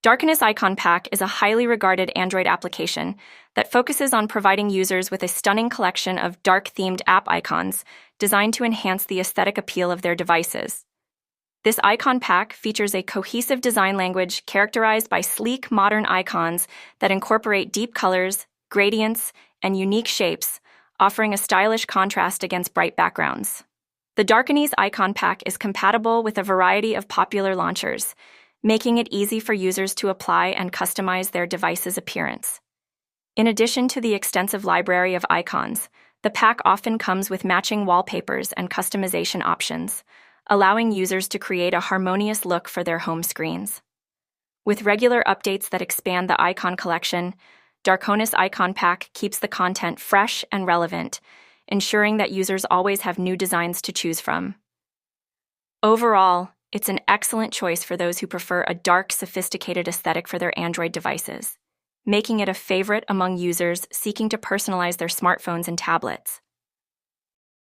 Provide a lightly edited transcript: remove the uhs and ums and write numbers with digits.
Darkonis Icon Pack is a highly regarded Android application that focuses on providing users with a stunning collection of dark-themed app icons designed to enhance the aesthetic appeal of their devices. This icon pack features a cohesive design language characterized by sleek, modern icons that incorporate deep colors, gradients, and unique shapes, offering a stylish contrast against bright backgrounds. The Darkonis Icon Pack is compatible with a variety of popular launchers, making it easy for users to apply and customize their device's appearance. In addition to the extensive library of icons, the pack often comes with matching wallpapers and customization options, allowing users to create a harmonious look for their home screens. With regular updates that expand the icon collection, Darkonis Icon Pack keeps the content fresh and relevant, ensuring that users always have new designs to choose from. Overall, it's an excellent choice for those who prefer a dark, sophisticated aesthetic for their Android devices, making it a favorite among users seeking to personalize their smartphones and tablets.